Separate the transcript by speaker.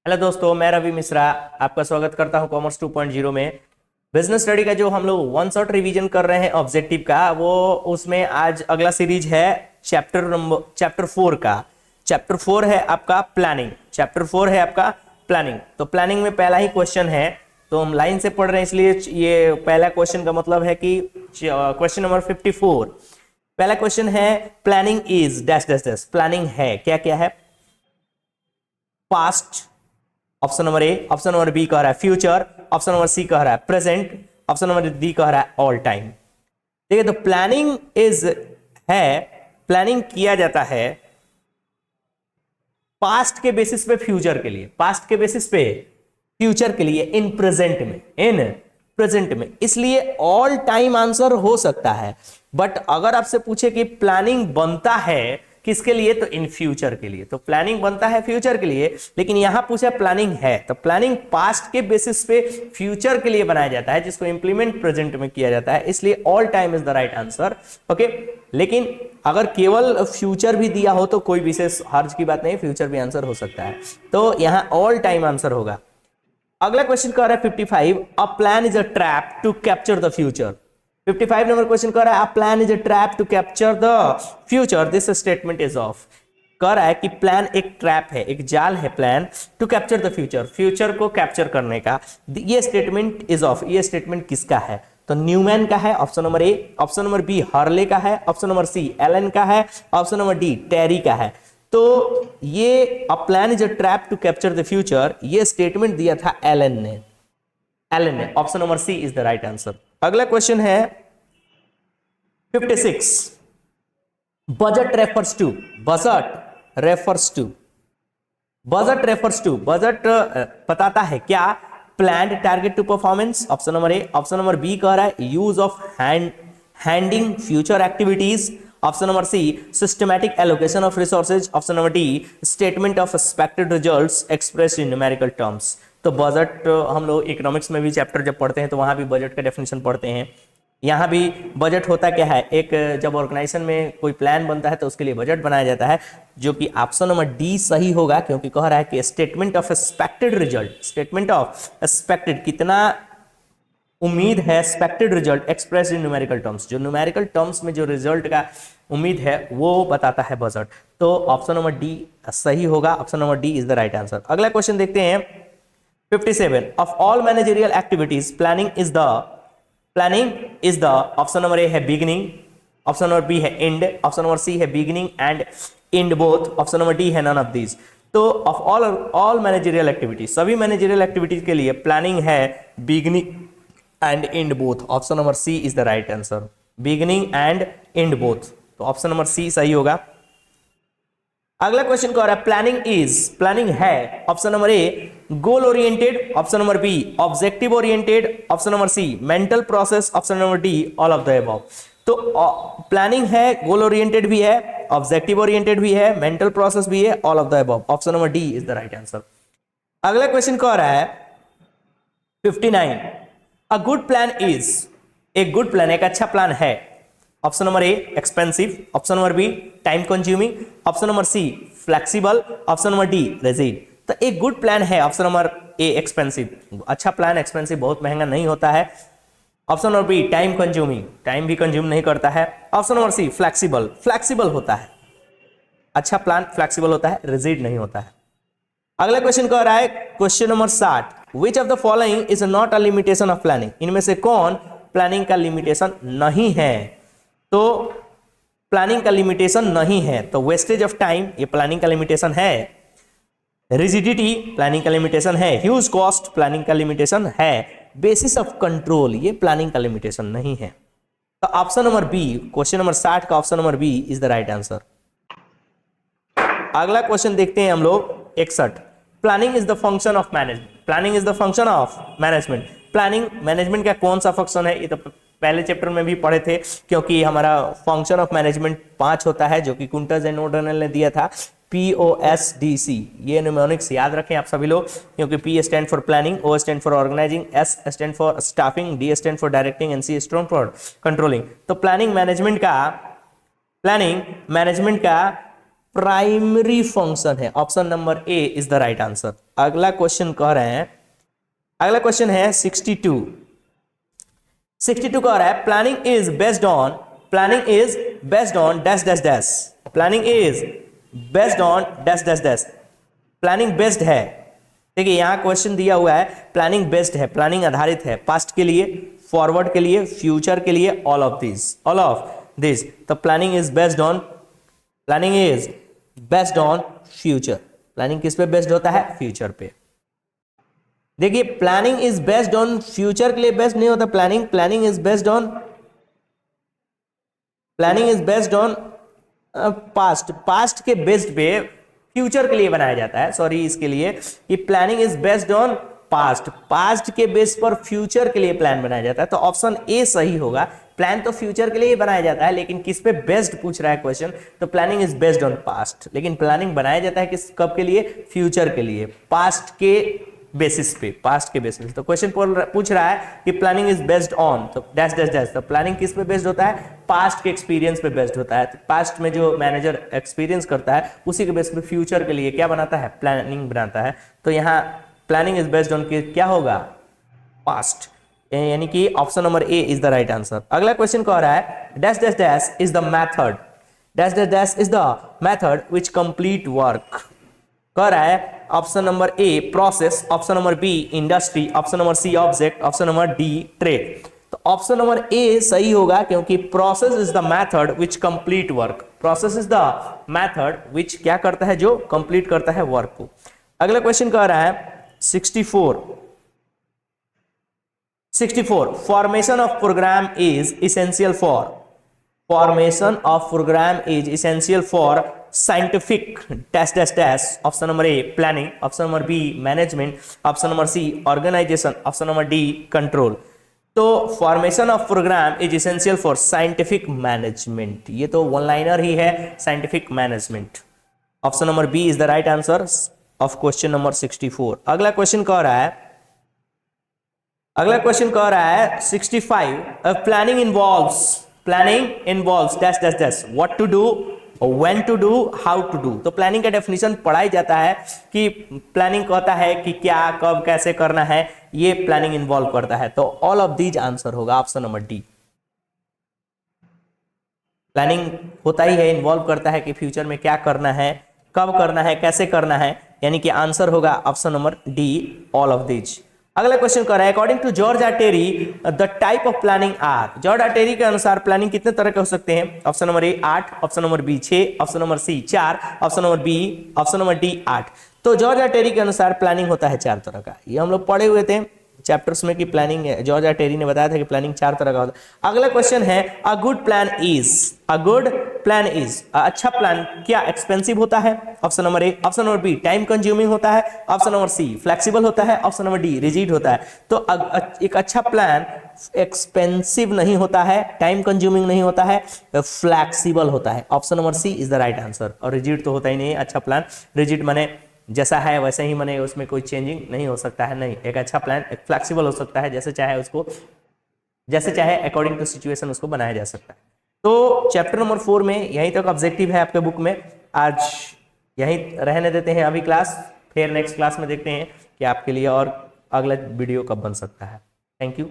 Speaker 1: Hello दोस्तों, मैं रवि मिश्रा आपका स्वागत करता हूं कॉमर्स 2.0 में। बिजनेस स्टडी का जो हम लोग वन शॉट रिवीजन कर रहे हैं ऑब्जेक्टिव का, वो उसमें आज अगला सीरीज है चैप्टर 4 का। चैप्टर 4 है आपका प्लानिंग। तो प्लानिंग में पहला ही क्वेश्चन है, तो हम लाइन से पढ़ रहे हैं, इसलिए ये पहला क्वेश्चन का मतलब है कि क्वेश्चन नंबर 54। पहला क्वेश्चन है planning is dash dash dash. Planning है क्या क्या है? Past, option number A. Option number B कह रहा है फ्यूचर। ऑप्शन नंबर सी कह रहा है प्रेजेंट। ऑप्शन नंबर डी कह रहा है ऑल टाइम। देखिए, तो प्लानिंग इज है, प्लानिंग किया जाता है पास्ट के बेसिस पे फ्यूचर के लिए, पास्ट के बेसिस पे फ्यूचर के लिए इन प्रेजेंट में, इसलिए ऑल टाइम आंसर हो सकता है। बट अगर आपसे पूछे कि प्लानिंग बनता है किसके लिए, तो इन फ्यूचर के लिए। तो प्लानिंग बनता है फ्यूचर के लिए, लेकिन यहां पूछा प्लानिंग है, तो प्लानिंग पास्ट के बेसिस पे फ्यूचर के लिए बनाया जाता है, जिसको इंप्लीमेंट प्रेजेंट में किया जाता है, इसलिए all time is the right answer. Okay, लेकिन अगर केवल फ्यूचर भी दिया हो तो कोई विशेष हर्ज की बात नहीं, फ्यूचर भी आंसर हो सकता है, तो यहां ऑल टाइम आंसर होगा। अगला क्वेश्चन कह रहा है 55, a plan is a trap to capture the future. 55 number question कह रहा है, a plan is a trap to capture the future, this statement is off. कह रहा है कि प्लान एक ट्रैप है, एक जाल है, plan to capture the future, future को कैप्चर करने का। ये स्टेटमेंट इज ऑफ, ये स्टेटमेंट किसका है? तो न्यूमैन का है, option number A. Option number B Hurley का है। ऑप्शन नंबर सी एलन का है। ऑप्शन नंबर डी टेरी का है। तो ये a plan is a trap to capture the future, ये स्टेटमेंट दिया था एलन ने। Option number C is the right answer. अगला क्वेश्चन है 56, बजट रेफर्स टू। बजट बताता है क्या? Planned target to performance, option number A. Option number B कह रहा है use of handing future activities. Option number C systematic allocation of resources. Option number D statement of expected results express in numerical terms. तो budget हम लोग economics में भी chapter जब पढ़ते हैं तो वहां भी बजट का डेफिनेशन पढ़ते हैं। यहाँ भी बजट होता क्या है? एक जब ऑर्गेनाइजेशन में कोई प्लान बनता है तो उसके लिए बजट बनाया जाता है, जो कि ऑप्शन नंबर डी सही होगा, क्योंकि कह रहा है कि statement of expected result, statement of expected, कितना उम्मीद है, expected result express in numerical terms, जो न्यूमेरिकल टर्म्स में जो रिजल्ट का उम्मीद है वो बताता है बजट। तो ऑप्शन नंबर डी सही होगा, option number D is the right answer. अगला क्वेश्चन देखते हैं 57, of all managerial activities planning is the option number A है बिगिनिंग। ऑप्शन नंबर बी है एंड। ऑप्शन नंबर सी है beginning and end both. Option number D है none of these. तो of all managerial activities, सभी managerial activities के लिए planning है beginning and end both. Option number C is the right answer, beginning and end both. तो option number C सही होगा। अगला क्वेश्चन कह रहा है प्लानिंग है, option number A goal oriented. Option number B objective oriented. Option number C mental process. Option number D all of the above. तो planning है, गोल ओरिएंटेड भी है, ऑब्जेक्टिव ओरिएंटेड भी है, मेंटल प्रोसेस भी है, all of the above. Option number D is the right answer. अगला question कह रहा है 59, अ गुड प्लान इज, एक गुड प्लान एक अच्छा प्लान है। Option number A expensive. Option number B time consuming. Option number C flexible. Option number D rigid. तो एक गुड प्लान है, ऑप्शन नंबर ए एक्सपेंसिव, अच्छा प्लान एक्सपेंसिव, बहुत महंगा नहीं होता है। Option number B time consuming, time भी कंज्यूम नहीं करता है। ऑप्शन नंबर सी फ्लेक्सिबल होता है, अच्छा प्लान फ्लेक्सिबल होता है, रिजिड नहीं होता है। अगला क्वेश्चन कह रहा है question number 60, which of the following is not a limitation of planning, इनमें से कौन प्लानिंग का लिमिटेशन नहीं है? तो प्लानिंग का लिमिटेशन नहीं है, तो वेस्टेज ऑफ टाइम ये प्लानिंग का लिमिटेशन है, रिजिडिटी प्लानिंग का लिमिटेशन है, ह्यूज कॉस्ट प्लानिंग का लिमिटेशन है, बेसिस ऑफ कंट्रोल ये प्लानिंग का लिमिटेशन नहीं है। तो option number B, question number 60 का option number B is the right answer. अगला क्वेश्चन देखते हैं हम लोग 61, planning is the function of management. Planning is the function of management, planning management का कौन सा फंक्शन है? ये तो पहले चैप्टर में भी पढ़े थे, क्योंकि हमारा फंक्शन ऑफ मैनेजमेंट 5 होता है, जो कि कुंटर्स एंड ओडोनेल ने दिया था, POSDC। ये न्यूमेरिक्स याद रखें आप सभी लोग, क्योंकि P stand for planning, O stand for organising, S stand for staffing, D stand for directing and C stand for controlling. तो प्लानिंग मैनेजमेंट का प्राइमरी फंक्शन है। Option number A is the right answer. अगला question कह रहे हैं, अगला question है 62 कह रहा है planning is based on dash dash dash, planning is based on dash dash dash, planning based है। देखिए यहां क्वेश्चन दिया हुआ है प्लानिंग बेस्ड है, प्लानिंग आधारित है, पास्ट के लिए, फॉरवर्ड के लिए, फ्यूचर के लिए, ऑल ऑफ दिस। तो planning is based on future. Planning किस पे बेस्ड होता है? फ्यूचर पे। देखिए planning is based on future के लिए बेस्ड नहीं होता planning is based on past के बेस्ड पे फ्यूचर के लिए बनाया जाता है। सॉरी, इसके लिए ये planning is based on past के बेस पर फ्यूचर के लिए प्लान बनाया जाता है। तो ऑप्शन ए सही होगा। प्लान तो फ्यूचर के लिए ही बनाया जाता है, लेकिन किस पे बेस्ड पूछ रहा है क्वेश्चन, तो planning is based on past. लेकिन प्लानिंग बनाया जाता है किस कब के लिए? फ्यूचर के लिए, पास्ट के बेसिस पे। तो क्वेश्चन पूछ रहा है कि प्लानिंग इज बेस्ड ऑन तो डैश डैश डैश। तो प्लानिंग किस पे बेस्ड होता है? पास्ट के एक्सपीरियंस पे बेस्ड होता है। तो पास्ट में जो मैनेजर एक्सपीरियंस करता है उसी के बेस पे फ्यूचर के लिए क्या बनाता है? प्लानिंग बनाता है। तो यहाँ प्लानिंग इज बेस्ड ऑन क्या होगा? पास्ट, यानी कि option number A is the right answer. अगला क्वेश्चन कह रहा है dash dash dash is the method which complete work. कह रहा है option number A process, option number B industry, option number C object, option number D trade. तो option number A सही होगा, क्योंकि process is the method which complete work. Process is the method which क्या करता है? जो complete करता है वर्क को। अगला क्वेश्चन कह रहा है 64 formation of program is essential for scientific dash dash dash. Option number A planning, option number B management, option number C organisation, option number D control. तो formation of program is essential for scientific management, ये तो one liner ही है, scientific management. Option number B is the right answer of question number 64। अगला question कह रहा है 65 planning involves dash dash dash, what to do, when to do, how to do. तो planning का डेफिनेशन पढ़ाई जाता है कि प्लानिंग कहता है कि क्या, कब, कैसे करना है, ये प्लानिंग इन्वॉल्व करता है। तो ऑल ऑफ दीज आंसर होगा ऑप्शन नंबर डी। प्लानिंग होता ही है, इन्वॉल्व करता है कि फ्यूचर में क्या करना है, कब करना है, कैसे करना है, यानी कि आंसर होगा option number D, all of these. अगला क्वेश्चन कर रहा है according to George R Terry the type of planning are. George R Terry के अनुसार प्लानिंग कितने तरह के हो सकते हैं? Option number A 8, option number B 6, option number C 4, option number D 8। तो जॉर्ज आटेरी के अनुसार प्लानिंग होता है 4 तरह का। ये हम लोग पढ़े हुए थे चैप्टर्स में कि प्लानिंग, जॉर्ज आटेरी ने बताया था कि प्लानिंग 4 तरह का होता है। अगला क्वेश्चन है अ गुड प्लान इज, अच्छा प्लान क्या एक्सपेंसिव होता है? Option number A, option number B time consuming होता है, ऑप्शन नंबर सी फ्लेक्सिबल होता है, ऑप्शन नंबर डी रिजिड होता है। तो एक अच्छा प्लान एक्सपेंसिव नहीं होता है, टाइम कंज्यूमिंग नहीं होता है, फ्लेक्सिबल होता है। Option number C is the right answer. और रिजिड तो होता ही नहीं है अच्छा प्लान। रिजिड माने जैसा है वैसे ही, माने उसमें कोई चेंजिंग नहीं हो सकता है। नहीं, एक अच्छा प्लान एक फ्लेक्सिबल हो सकता है, जैसे चाहे अकॉर्डिंग टू सिचुएशन उसको बनाया जा सकता है। तो चैप्टर नंबर 4 में यहीं तक ऑब्जेक्टिव है आपके बुक में। आज यहीं रहने देते हैं अभी क्लास, फिर नेक्स्ट क्लास में देखते हैं कि आपके लिए और अगला वीडियो कब बन सकता है। Thank you.